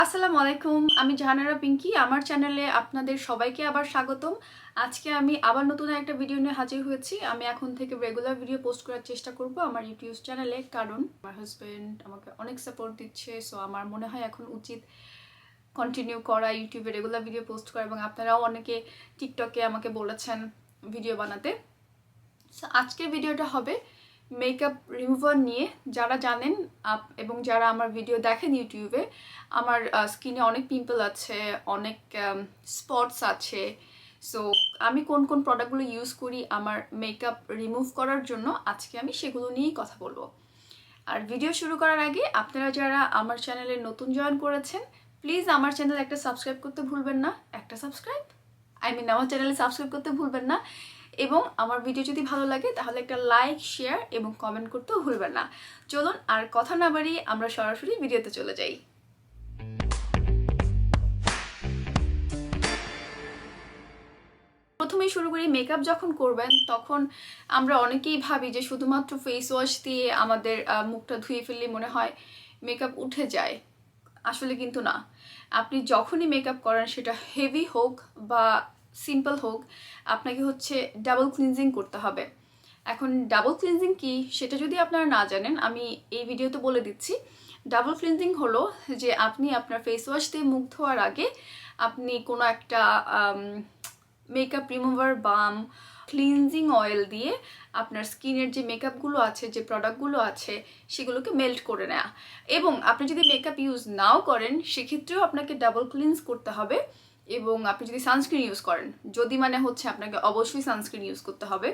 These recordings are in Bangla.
আসসালামু আলাইকুম, আমি জাহানারা পিঙ্কি। আমার চ্যানেলে আপনাদের সবাইকে আবার স্বাগতম। আজকে আমি আবার নতুন একটা ভিডিও নিয়ে হাজির হয়েছি। আমি এখন থেকে রেগুলার ভিডিও পোস্ট করার চেষ্টা করব আমার ইউটিউব চ্যানেলে, কারণ আমার হাজব্যান্ড আমাকে অনেক সাপোর্ট দিচ্ছে। সো আমার মনে হয় এখন উচিত কন্টিনিউ করা, ইউটিউবে রেগুলার ভিডিও পোস্ট করা, এবং আপনারাও অনেকে টিকটকে আমাকে বলেছেন ভিডিও বানাতে। সো আজকের ভিডিওটা হবে মেকআপ রিমুভার নিয়ে। যারা জানেন এবং যারা আমার ভিডিও দেখেন ইউটিউবে, আমার স্কিনে অনেক পিম্পল আছে, অনেক স্পটস আছে। সো আমি কোন কোন প্রোডাক্টগুলো ইউজ করি আমার মেকআপ রিমুভ করার জন্য, আজকে আমি সেগুলো নিয়েই কথা বলবো। আর ভিডিও শুরু করার আগে আপনারা যারা আমার চ্যানেলে নতুন জয়েন করেছেন, প্লিজ আমার চ্যানেল একটা সাবস্ক্রাইব করতে ভুলবেন না। একটা সাবস্ক্রাইব আমার চ্যানেলে সাবস্ক্রাইব করতে ভুলবেন না, এবং আমার ভিডিও যদি ভালো লাগে তাহলে একটা লাইক, শেয়ার এবং কমেন্ট করতেও ভুলবেন না। চলুন আর কথা না বাড়িয়ে আমরা সরাসরি ভিডিওতে চলে যাই। প্রথমেই শুরু করি, মেকআপ যখন করবেন তখন আমরা অনেকেই ভাবি যে শুধুমাত্র ফেস ওয়াশ দিয়ে আমাদের মুখটা ধুয়ে ফেললে মনে হয় মেকআপ উঠে যায়। আসলে কিন্তু না। আপনি যখনই মেকআপ করেন, সেটা হেভি হোক বা সিম্পল হোক, আপনাকে হচ্ছে ডাবল ক্লিনজিং করতে হবে। এখন ডাবল ক্লিনজিং কি সেটা যদি আপনারা না জানেন, আমি এই ভিডিওতে বলে দিচ্ছি। ডাবল ক্লিনজিং হলো যে আপনি আপনার ফেস ওয়াশ দিয়ে মুখ ধোয়ার আগে আপনি কোনো একটা মেকআপ রিমুভার বাম, ক্লিনজিং অয়েল দিয়ে আপনার স্কিনের যে মেকআপগুলো আছে, যে প্রোডাক্টগুলো আছে, সেগুলোকে মেল্ট করে নেওয়া। এবং আপনি যদি মেকআপ ইউজ নাও করেন, সেক্ষেত্রেও আপনাকে ডাবল ক্লিনজ করতে হবে। এবং আপনি যদি সানস্ক্রিন ইউজ করেন, যদি মানে হচ্ছে আপনাকে অবশ্যই সানস্ক্রিন ইউজ করতে হবে।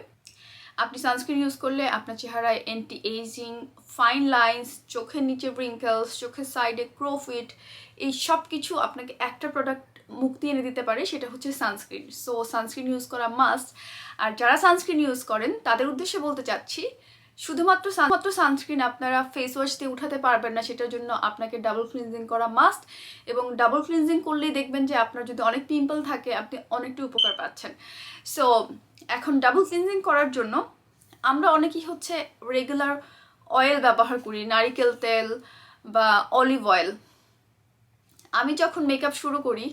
আপনি সানস্ক্রিন ইউজ করলে আপনার চেহারায় অ্যান্টি এজিং, ফাইন লাইন্স, চোখের নিচে রিঙ্কেলস, চোখের সাইডে ক্রোফিট, এই সব কিছু আপনাকে একটা প্রোডাক্ট মুক্তি এনে দিতে পারে, সেটা হচ্ছে সানস্ক্রিন। সো সানস্ক্রিন ইউজ করা মাস্ট। আর যারা সানস্ক্রিন ইউজ করেন তাদের উদ্দেশ্যে বলতে চাচ্ছি, শুধুমাত্র সানস্ক্রিন আপনারা ফেস ওয়াশ দিয়ে উঠাতে পারবেন না, সেটার জন্য আপনাকে ডাবল ক্লিনজিং করা মাস্ট। এবং ডাবল ক্লিনজিং করলেই দেখবেন যে আপনার যদি অনেক পিম্পল থাকে, আপনি অনেকটা উপকার পাচ্ছেন। সো এখন ডাবল ক্লিনজিং করার জন্য আমরা অনেকেই হচ্ছে রেগুলার অয়েল ব্যবহার করি, নারিকেল তেল বা অলিভ অয়েল। আমি যখন মেকআপ শুরু করি,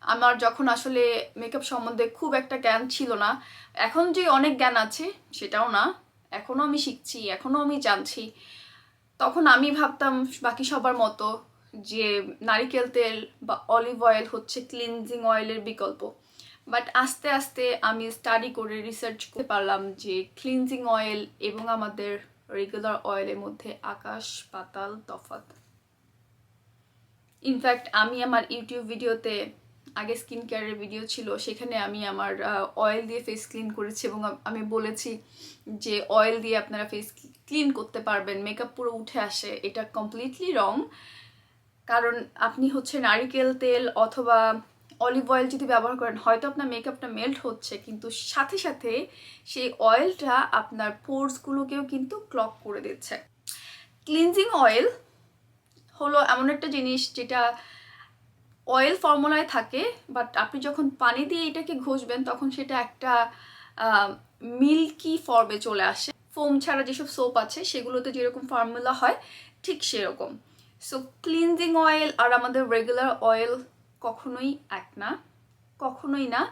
আমার যখন আসলে মেকআপ সম্বন্ধে খুব একটা জ্ঞান ছিল না, এখন যে অনেক জ্ঞান আছে সেটাও না, এখনও আমি শিখছি, এখনও আমি জানছি। তখন আমি ভাবতাম বাকি সবার মতো যে নারিকেল তেল বা অলিভ অয়েল হচ্ছে ক্লিনজিং অয়েলের বিকল্প। বাট আস্তে আস্তে আমি স্টাডি করে রিসার্চ করতে পারলাম যে ক্লিনজিং অয়েল এবং আমাদের রেগুলার অয়েলের মধ্যে আকাশ পাতাল তফাৎ। ইনফ্যাক্ট আমি আমার ইউটিউব ভিডিওতে, আগে স্কিন কেয়ারের ভিডিও ছিল, সেখানে আমি আমার অয়েল দিয়ে ফেস ক্লিন করেছি এবং আমি বলেছি যে অয়েল দিয়ে আপনারা ফেস ক্লিন করতে পারবেন, মেকআপ পুরো উঠে আসে। এটা কমপ্লিটলি রং। কারণ আপনি হচ্ছে নারিকেল তেল অথবা অলিভ অয়েল যদি ব্যবহার করেন, হয়তো আপনার মেকআপটা মেল্ট হচ্ছে, কিন্তু সাথে সাথে সেই অয়েলটা আপনার পোরসগুলোকেও কিন্তু ক্লগ করে দিচ্ছে। ক্লিনজিং অয়েল হলো এমন একটা জিনিস যেটা অয়েল ফর্মুলায় থাকে, বাট আপনি যখন পানি দিয়ে এটাকে ঘষবেন তখন সেটা একটা মিল্কি ফর্মে চলে আসে। ফোম ছাড়া যেসব সোপ আছে সেগুলোতে যেরকম ফর্মুলা হয়, ঠিক সেরকম। সো ক্লিনজিং অয়েল আর আমাদের রেগুলার অয়েল কখনোই এক না, কখনোই না।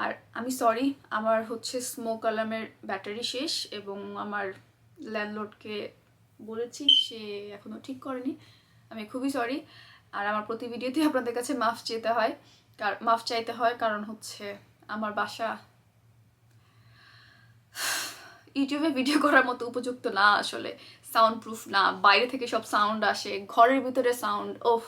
আর আমি সরি, আমার হচ্ছে স্মোক অ্যালার্মের ব্যাটারি শেষ এবং আমার ল্যান্ডলর্ডকে বলেছি, সে এখনও ঠিক করেনি। আমি খুবই সরি। আর আমার প্রতি ভিডিওতেই আপনাদের কাছে মাফ চাইতে হয়, কারণ হচ্ছে আমার বাসা ইউটিউবে ভিডিও করার মতো উপযুক্ত না, আসলে সাউন্ড প্রুফ না, বাইরে থেকে সব সাউন্ড আসে, ঘরের ভিতরে সাউন্ড। ওফ,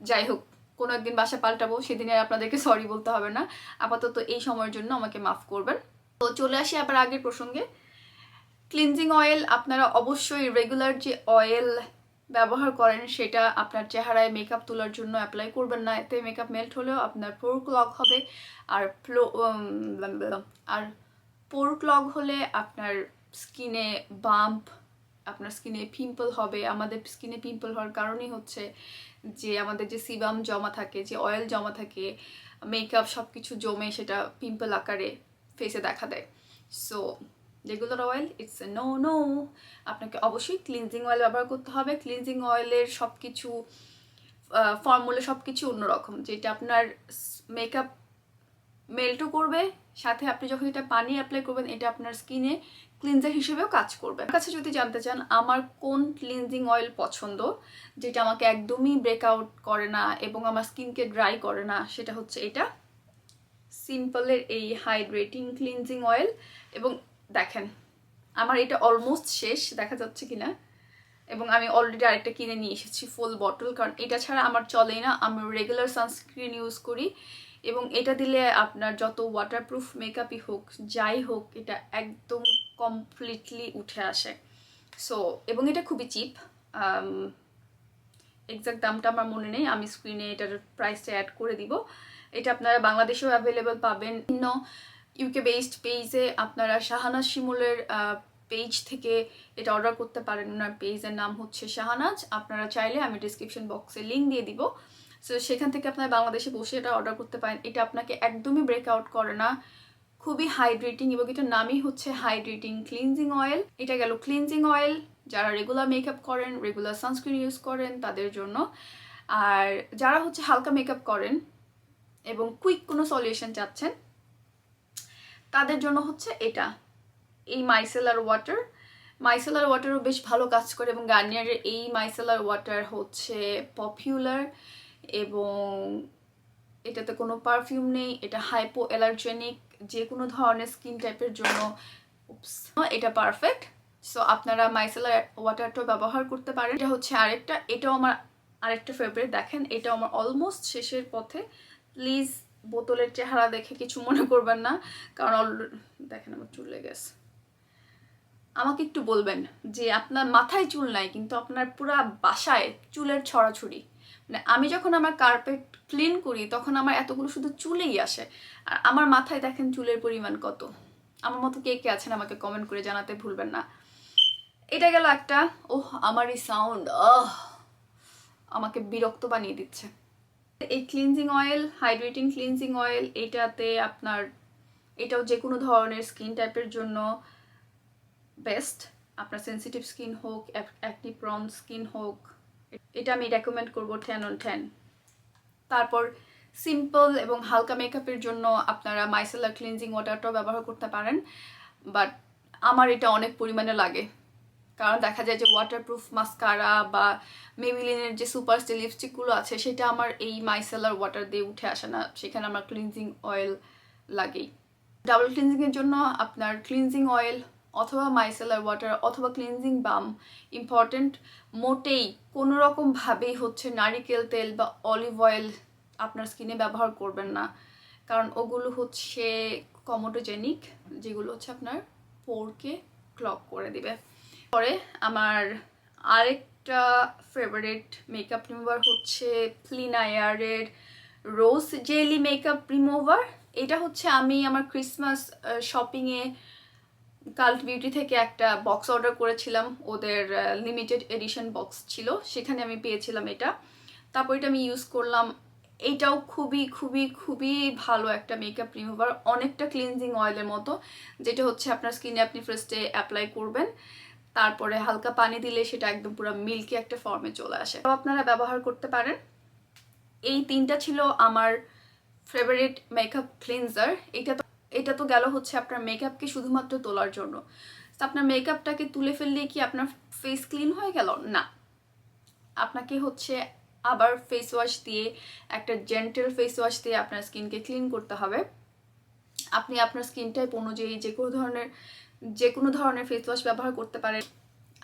যাই হোক, কোনো একদিন বাসা পাল্টাবো, সেদিনে আপনাদেরকে সরি বলতে হবে না। আপাতত এই সময়ের জন্য আমাকে মাফ করবেন। তো চলে আসি আবার আগের প্রসঙ্গে। ক্লিনজিং অয়েল আপনারা অবশ্যই রেগুলার যে অয়েল ব্যবহার করেন সেটা আপনার চেহারায় মেকআপ তোলার জন্য অ্যাপ্লাই করবেন না। এতে মেকআপ মেল্ট হলেও আপনার পোর ক্লগ হবে। আর আর পোর ক্লগ হলে আপনার স্কিনে বাম্প, আপনার স্কিনে পিম্পল হবে। আমাদের স্কিনে পিম্পল হওয়ার কারণই হচ্ছে যে আমাদের যে সিবাম জমা থাকে, যে অয়েল জমা থাকে, মেকআপ সব কিছু জমে সেটা পিম্পল আকারে ফেসে দেখা দেয়। So regular oil it's a no no. আপনাকে অবশ্যই ক্লিনজিং অয়েল ব্যবহার করতে হবে। ক্লিনজিং অয়েলের সব কিছু ফর্মুলা সব কিছু অন্যরকম, যেটা আপনার মেকআপ মেল্টও করবে, সাথে আপনি যখন এটা পানি অ্যাপ্লাই করবেন এটা আপনার স্কিনে ক্লিনজার হিসেবেও কাজ করবে। আমার কাছে যদি জানতে চান আমার কোন ক্লিনজিং অয়েল পছন্দ যেটা আমাকে একদমই ব্রেকআউট করে না এবং আমার স্কিনকে ড্রাই করে না, সেটা হচ্ছে এটা সিম্পলের এই হাইড্রেটিং ক্লিনজিং অয়েল। এবং দেখেন আমার এটা অলমোস্ট শেষ, দেখা যাচ্ছে কিনা, এবং আমি অলরেডি আরেকটা কিনে নিয়ে এসেছি ফুল বটল, কারণ এটা ছাড়া আমার চলেই না। আমি রেগুলার সানস্ক্রিন ইউজ করি এবং এটা দিলে আপনার যত ওয়াটারপ্রুফ মেকআপই হোক যাই হোক এটা একদম কমপ্লিটলি উঠে আসে। সো এবং এটা খুবই চিপ, এক্সাক্ট দামটা আমার মনে নেই, আমি স্ক্রিনে এটার প্রাইসটা অ্যাড করে দিব। এটা আপনারা বাংলাদেশেও অ্যাভেলেবল পাবেন। বিভিন্ন ইউকে বেসড পেজে আপনারা শাহানাজ শিমুলের পেজ থেকে এটা অর্ডার করতে পারেন। ওনার পেজের নাম হচ্ছে শাহানাজ, আপনারা চাইলে আমি ডিসক্রিপশন বক্সে লিঙ্ক দিয়ে দিব। সো সেখান থেকে আপনারা বাংলাদেশে বসে এটা অর্ডার করতে পারেন। এটা আপনাকে একদমই ব্রেকআউট করে না, খুবই হাইড্রেটিং এবং এটার নামই হচ্ছে হাইড্রেটিং ক্লিনজিং অয়েল। এটা গেল ক্লিনজিং অয়েল যারা রেগুলার মেকআপ করেন, রেগুলার সানস্ক্রিন ইউজ করেন তাদের জন্য। আর যারা হচ্ছে হালকা মেকআপ করেন এবং কুইক কোনো সলিউশন চাচ্ছেন তাদের জন্য হচ্ছে এটা, এই মাইসেলার ওয়াটার। মাইসেলার ওয়াটারও বেশ ভালো কাজ করে এবং গার্নিয়ারের এই মাইসেলার ওয়াটার হচ্ছে পপুলার এবং এটাতে কোনো পারফিউম নেই, এটা হাইপো অ্যালার্জেনিক, যে কোনো ধরনের স্কিন টাইপের জন্য এটা পারফেক্ট। সো আপনারা মাইসেলার ওয়াটারটাও ব্যবহার করতে পারেন। এটা হচ্ছে আরেকটা, এটাও আমার আরেকটা ফেভারিট। দেখেন এটাও আমার অলমোস্ট শেষের পথে, প্লিজ বোতলের চেহারা দেখে কিছু মনে করবেন না, কারণ দেখেন আমার চুল লেগে গেছে। আমাকে একটু বলবেন যে আপনার মাথায় চুল নাই কিন্তু আপনার পুরা বাসায় চুলের ছড়াছড়ি, মানে আমি যখন আমার কার্পেট ক্লিন করি তখন আমার এতগুলো শুধু চুলেই আসে, আর আমার মাথায় দেখেন চুলের পরিমাণ কত। আমার মতো কে কে আছেন আমাকে কমেন্ট করে জানাতে ভুলবেন না। এটা গেল একটা, ওহ আমার এই সাউন্ড আমাকে বিরক্ত বানিয়ে দিচ্ছে। এই cleansing oil, hydrating cleansing oil, এটাতে আপনার এটাও যে কোনো ধরনের স্কিন টাইপের জন্য বেস্ট, আপনার সেন্সিটিভ স্কিন হোক, অ্যাকনি প্রন স্কিন হোক, এটা আমি রেকমেন্ড করবো 10 on 10। তারপর সিম্পল এবং হালকা মেকআপের জন্য আপনারা মাইসেলার ক্লিনজিং ওয়াটারটাও ব্যবহার করতে পারেন, বাট আমার এটা অনেক পরিমাণে লাগে, কারণ দেখা যায় যে ওয়াটারপ্রুফ মাস্কারা বা মেবিলিনের যে সুপার স্টে লিপস্টিকগুলো আছে সেটা আমার এই মাইসেলার ওয়াটার দিয়ে উঠে আসে না, সেখানে আমার ক্লিনজিং অয়েল লাগেই। ডাবল ক্লিনজিংয়ের জন্য আপনার ক্লিনজিং অয়েল অথবা মাইসেলার ওয়াটার অথবা ক্লিনজিং বাম ইম্পর্টেন্ট। মোটেই কোনো রকমভাবেই হচ্ছে নারিকেল তেল বা অলিভ অয়েল আপনার স্কিনে ব্যবহার করবেন না, কারণ ওগুলো হচ্ছে কমোটোজেনিক, যেগুলো হচ্ছে আপনার পোরকে ক্লগ করে দিবে। পরে আমার আরেকটা ফেভারিট মেকআপ রিমুভার হচ্ছে ফ্লিনায়ারের রোজ জেলি মেকআপ রিমুভার। এটা হচ্ছে আমি আমার ক্রিসমাস শপিংয়ে কাল্ট বিউটি থেকে একটা বক্স অর্ডার করেছিলাম, ওদের লিমিটেড এডিশন বক্স ছিল, সেখানে আমি পেয়েছিলাম এটা। তারপর এটা আমি ইউজ করলাম, এইটাও খুবই খুবই খুবই ভালো একটা মেকআপ রিমুভার, অনেকটা ক্লিনজিং অয়েলের মতো, যেটা হচ্ছে আপনার স্কিনে আপনি ফার্স্টে অ্যাপ্লাই করবেন, তারপরে হালকা পানি দিলে সেটা একদম পুরো মিল্কি একটা ফর্মে চলে আসে। তো আপনারা ব্যবহার করতে পারেন। এই তিনটা ছিল আমার ফেভারিট মেকআপ ক্লিনজার। এটা তো গেল হচ্ছে আপনার মেকআপকে শুধুমাত্র তোলার জন্য। আপনার মেকআপটাকে তুলে ফেললে কি আপনার ফেস ক্লিন হয়ে গেল? না, আপনাকে হচ্ছে আবার ফেস ওয়াশ দিয়ে, একটা জেন্টেল ফেস ওয়াশ দিয়ে আপনার স্কিনকে ক্লিন করতে হবে। আপনি আপনার স্কিন টাইপ অনুযায়ী যে কোনো ধরনের ফেস ওয়াশ ব্যবহার করতে পারেন।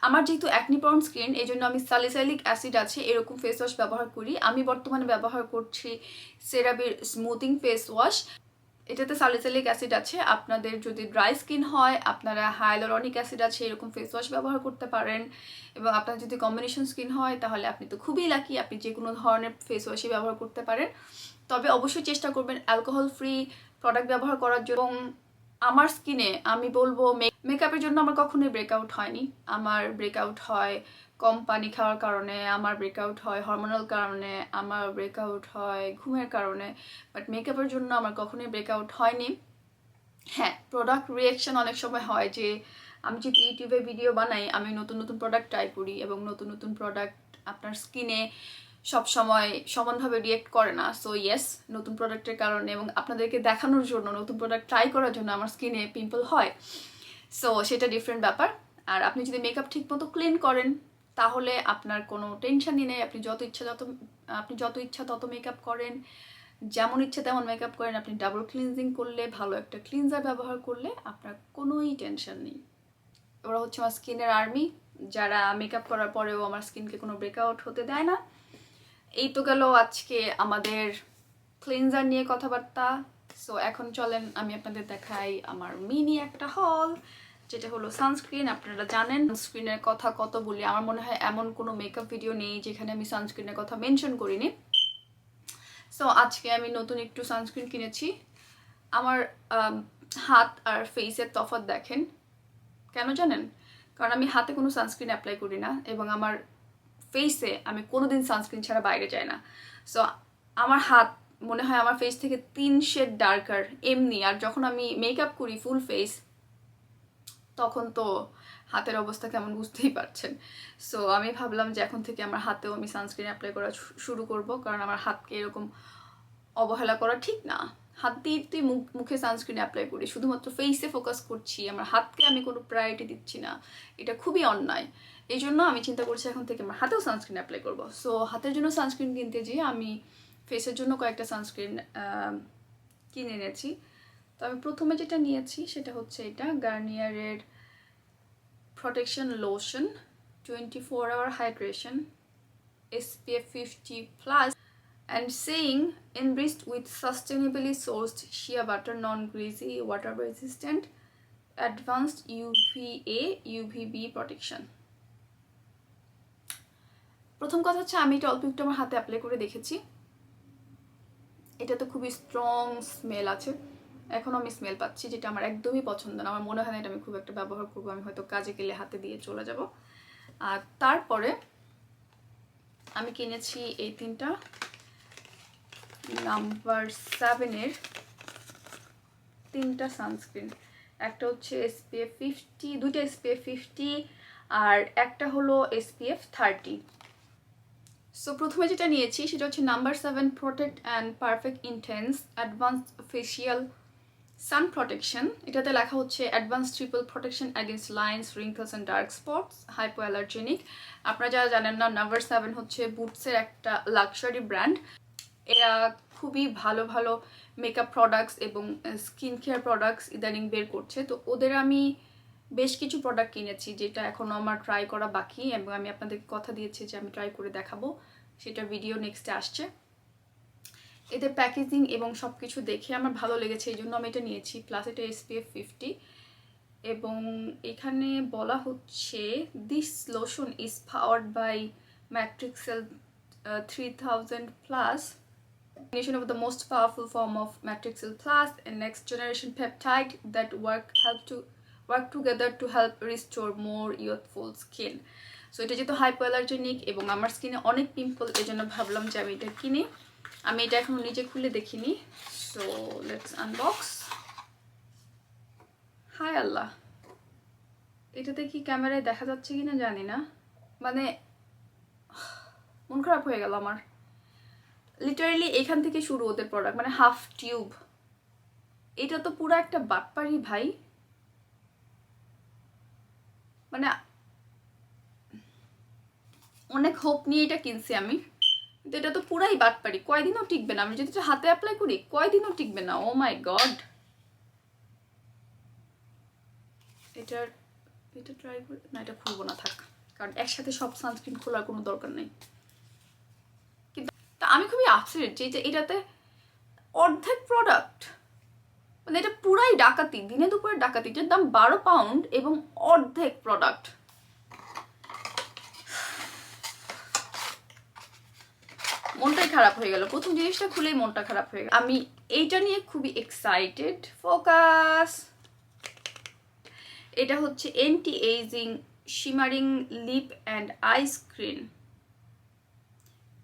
আমার যেহেতু অ্যাকনি প্রন স্কিন, এই জন্য আমি স্যালিসাইলিক অ্যাসিড আছে এরকম ফেস ওয়াশ ব্যবহার করি। আমি বর্তমানে ব্যবহার করছি সেরাভির স্মুথিং ফেস ওয়াশ, এটাতে স্যালিসাইলিক অ্যাসিড আছে। আপনাদের যদি ড্রাই স্কিন হয় আপনারা হায়ালুরনিক অ্যাসিড আছে এরকম ফেস ওয়াশ ব্যবহার করতে পারেন, এবং আপনার যদি কম্বিনেশন স্কিন হয় তাহলে আপনি তো খুবই লাকি, আপনি যে কোনো ধরনের ফেস ওয়াশই ব্যবহার করতে পারেন। তবে অবশ্যই চেষ্টা করবেন অ্যালকোহল ফ্রি প্রোডাক্ট ব্যবহার করার জন্য। আমার স্কিনে আমি বলবো মেকআপের জন্য আমার কখনোই ব্রেকআউট হয়নি। আমার ব্রেকআউট হয় কম পানি খাওয়ার কারণে, আমার ব্রেকআউট হয় হরমোনাল কারণে, আমার ব্রেকআউট হয় ঘুমের কারণে, বাট মেকআপের জন্য আমার কখনোই ব্রেকআউট হয়নি। হ্যাঁ, প্রোডাক্ট রিয়াকশন অনেক সময় হয়, যে আমি যদি ইউটিউবে ভিডিও বানাই আমি নতুন নতুন প্রোডাক্ট ট্রাই করি এবং নতুন নতুন প্রোডাক্ট আপনার স্কিনে সব সময় সমানভাবে রিয়েক্ট করে না। সো ইয়েস, নতুন প্রোডাক্টের কারণে এবং আপনাদেরকে দেখানোর জন্য, নতুন প্রোডাক্ট ট্রাই করার জন্য আমার স্কিনে পিম্পল হয়। সো সেটা ডিফারেন্ট ব্যাপার। আর আপনি যদি মেকআপ ঠিকমতো ক্লিন করেন তাহলে আপনার কোনো টেনশনই নেই। আপনি যত ইচ্ছা তত মেকআপ করেন, যেমন ইচ্ছে তেমন মেকআপ করেন। আপনি ডাবল ক্লিনজিং করলে, ভালো একটা ক্লিনজার ব্যবহার করলে আপনার কোনোই টেনশন নেই। ওরা হচ্ছে আমার স্কিনের আর্মি, যারা মেকআপ করার পরেও আমার স্কিনকে কোনো ব্রেকআউট হতে দেয় না। এই তো গেল আজকে আমাদের ক্লিনজার নিয়ে কথাবার্তা। সো এখন চলেন আমি আপনাদের দেখাই আমার মিনি একটা হল, যেটা হলো সানস্ক্রিন। আপনারা জানেন সানস্ক্রিনের কথা কত বলি, আমার মনে হয় এমন কোনো মেকআপ ভিডিও নেই যেখানে আমি সানস্ক্রিনের কথা মেনশন করিনি। সো আজকে আমি নতুন একটু সানস্ক্রিন কিনেছি। আমার হাত আর ফেসের তফাৎ দেখেন কেন জানেন? কারণ আমি হাতে কোনো সানস্ক্রিন অ্যাপ্লাই করি না এবং আমার ফেসে আমি কোনোদিন সানস্ক্রিন ছাড়া বাইরে যাই না। সো আমার হাত মনে হয় আমার ফেস থেকে 3 শেড ডার্কার এমনি। আর যখন আমি মেকআপ করি ফুল ফেস, তখন তো হাতের অবস্থা কেমন বুঝতেই পারছেন। সো আমি ভাবলাম যে এখন থেকে আমার হাতেও আমি সানস্ক্রিন অ্যাপ্লাই করা শুরু করব, কারণ আমার হাতকে এরকম অবহেলা করা ঠিক না। হাত দিয়ে তুই মুখে সানস্ক্রিন অ্যাপ্লাই করি, শুধুমাত্র ফেসে ফোকাস করছি, আমার হাতকে আমি কোনো প্রায়োরিটি দিচ্ছি না, এটা খুবই অন্যায়। এই জন্য আমি চিন্তা করছি এখন থেকে আমার হাতেও সানস্ক্রিন অ্যাপ্লাই করবো। সো হাতের জন্য সানস্ক্রিন কিনতে যেয়ে আমি ফেসের জন্য কয়েকটা সানস্ক্রিন কিনে এনেছি। তো আমি প্রথমে যেটা নিয়েছি সেটা হচ্ছে এটা গার্নিয়ারের protection lotion 24 hour hydration SPF 50+, and saying enriched with sustainably sourced shea butter, non-greasy, water resistant, advanced UVA UVB protection. প্রথম কথা হচ্ছে আমি এটা অল্প একটু আমার হাতে অ্যাপ্লাই করে দেখেছি। এটা তো খুবই স্ট্রং স্মেল আছে, এখন আমি স্মেল পাচ্ছি যেটা আমার একদমই পছন্দ না। আমার মনে হয় না এটা আমি খুব একটা ব্যবহার করবো, আমি হয়তো কাজে গেলে হাতে দিয়ে চলে যাব। আর তারপরে আমি কিনেছি এই 3টা নাম্বার 7-এর 3টা সানস্ক্রিন। একটা হচ্ছে SPF 50, 2টা SPF 50 আর একটা হলো SPF 30। সো প্রথমে যেটা নিয়েছি সেটা হচ্ছে number 7 protect and perfect intense advanced facial sun protection. এটাতে লেখা হচ্ছে advance triple protection against lines, wrinkles and dark spots, hypoallergenic. আপনারা যারা জানেন না, নাম্বার 7 হচ্ছে বুটসের একটা লাক্সারি ব্র্যান্ড। এরা খুবই ভালো ভালো মেকআপ প্রোডাক্টস এবং স্কিন কেয়ার প্রোডাক্টস ইদানিং বের করছে। তো ওদের আমি বেশ কিছু প্রোডাক্ট কিনেছি যেটা এখনও আমার ট্রাই করা বাকি, এবং আমি আপনাদেরকে কথা দিয়েছি যে আমি ট্রাই করে দেখাবো, সেটা ভিডিও নেক্সটে আসছে। এদের প্যাকেজিং এবং সব কিছু দেখে আমার ভালো লেগেছে, এই জন্য আমি এটা নিয়েছি। প্লাস এটা SPF 50 এবং এখানে বলা হচ্ছে this lotion is powered by Matrixyl 3000+, combination of the most powerful form of matrixyl plus and next generation peptide that work together to help restore more youthful skin. So এটা যেহেতু হাইপোঅ্যালার্জেনিক এবং আমার স্কিনে অনেক পিম্পল, এই জন্য ভাবলাম যে আমি এটা কিনি। আমি এটা এখনো নিজে খুলে দেখিনি। So let's unbox. হায় আল্লাহ, এটাতে কি ক্যামেরায় দেখা যাচ্ছে কিনা জানি না, মানে মন খারাপ হয়ে গেল আমার। লিটারালি এখান থেকে শুরু ওদের প্রোডাক্ট, মানে হাফ টিউব। এটা তো পুরো একটা বাটপারি ভাই, মানে অনেক হোপ নিয়ে এটা কিনছি আমি, কিন্তু এটা তো পুরাই বাটপারি। কয়দিনও টিকবে না, আমি যদি এটা হাতে অ্যাপ্লাই করি কয়দিনও টিকবে না। ও মাই গড, এটা ট্রাই করে না, এটা খুলবো না, থাক, কারণ একসাথে সব সানস্ক্রিন খোলার কোনো দরকার নেই। কিন্তু আমি খুবই আপসেট যে এটাতে অর্ধেক প্রোডাক্ট, মানে এটা পুরাই ডাকাতি, দিনে দুপুরে ডাকাতি। এটার দাম 12 পাউন্ড এবং অর্ধেক প্রোডাক্ট। মনটাই খারাপ হয়ে গেল, প্রথম জিনিসটা খুলেই মনটা খারাপ হয়ে গেল। আমি এইটা নিয়ে খুবই এক্সাইটেড। ফোকাস। এটা হচ্ছে anti ageing shimmering lip and eyes cream,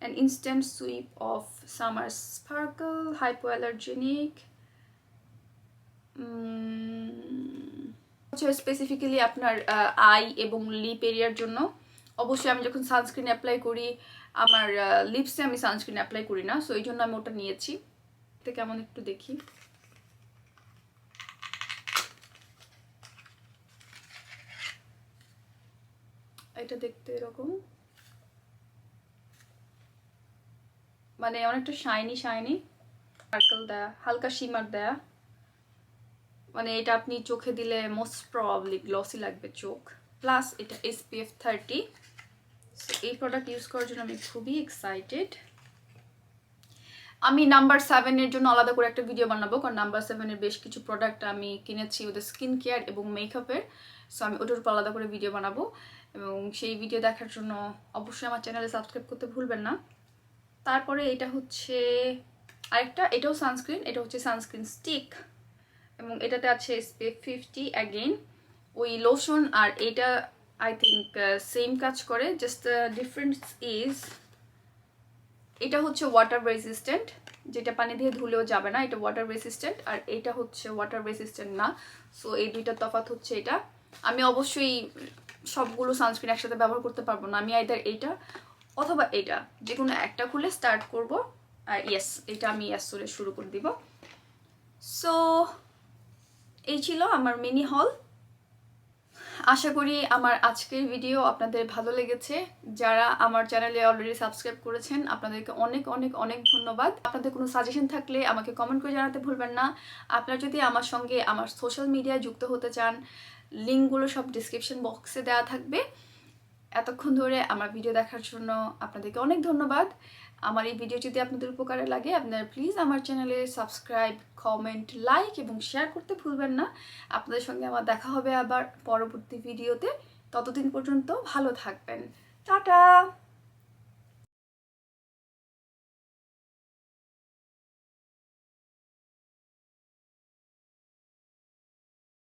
an instant sweep of summer sparkle, hypoallergenic, হচ্ছে স্পেসিফিক্যালি আপনার আই এবং লিপ এরিয়ার জন্য। অবশ্যই আমি যখন সানস্ক্রিন অ্যাপ্লাই করি আমার লিপসে আমি সানস্ক্রিন অ্যাপ্লাই করি না, সো এই জন্য আমি ওটা নিয়েছি। এটা কেমন একটু দেখি। এটা দেখতে এরকম, মানে অনেকটা শাইনি শাইনি, স্পার্কল দেয়া, হালকা শিমার দেয়া। মানে এটা আপনি চোখে দিলে মোস্ট প্রবাবলি গ্লসি লাগবে চোখ। প্লাস এটা SPF 30। সো এই প্রোডাক্ট ইউজ করার জন্য আমি খুবই এক্সাইটেড। আমি নাম্বার 7-এর জন্য আলাদা করে একটা ভিডিও বানাবো, কারণ নাম্বার 7-এর বেশ কিছু প্রোডাক্ট আমি কিনেছি ওদের স্কিন কেয়ার এবং মেকআপের। সো আমি ওটার উপর আলাদা করে ভিডিও বানাবো, এবং সেই ভিডিও দেখার জন্য অবশ্যই আমার চ্যানেলে সাবস্ক্রাইব করতে ভুলবেন না। তারপরে এটা হচ্ছে আরেকটা, এটাও সানস্ক্রিন, এটা হচ্ছে সানস্ক্রিন স্টিক, এবং এটাতে আছে SPF 50 অ্যাগেইন ওই লোশন, আর এটা আই থিঙ্ক সেম কাজ করে, জাস্ট ডিফারেন্স ইজ এটা হচ্ছে ওয়াটার রেজিস্ট্যান্ট, যেটা পানি দিয়ে ধুলেও যাবে না, এটা ওয়াটার রেজিস্ট্যান্ট, আর এটা হচ্ছে ওয়াটার রেজিস্ট্যান্ট না। সো এই দুইটার তফাৎ হচ্ছে এটা। আমি অবশ্যই সবগুলো সানস্ক্রিন একসাথে ব্যবহার করতে পারবো না, আমি আইদার এইটা অথবা এটা যে কোনো একটা খুলে স্টার্ট করব। আর ইয়েস, এটা আমি ইয়েস করে শুরু করে দিব। সো এই ছিল আমার মিনি হল। আশা করি আমার আজকের ভিডিও আপনাদের ভালো লেগেছে। যারা আমার চ্যানেলে অলরেডি সাবস্ক্রাইব করেছেন আপনাদেরকে অনেক অনেক অনেক ধন্যবাদ। আপনাদের কোনো সাজেশন থাকলে আমাকে কমেন্ট করে জানাতে ভুলবেন না। আপনারা যদি আমার সঙ্গে আমার সোশ্যাল মিডিয়ায় যুক্ত হতে চান, লিঙ্কগুলো সব ডিসক্রিপশন বক্সে দেওয়া থাকবে। এতক্ষণ ধরে আমার ভিডিও দেখার জন্য আপনাদেরকে অনেক ধন্যবাদ। আমার এই ভিডিও যদি আপনাদের উপকারে লাগে, আপনারা প্লিজ আমার চ্যানেলে সাবস্ক্রাইব, কমেন্ট, লাইক এবং শেয়ার করতে ভুলবেন না। আপনাদের সঙ্গে আমার দেখা হবে আবার পরবর্তী ভিডিওতে। ততদিন পর্যন্ত ভালো থাকবেন। টাটা।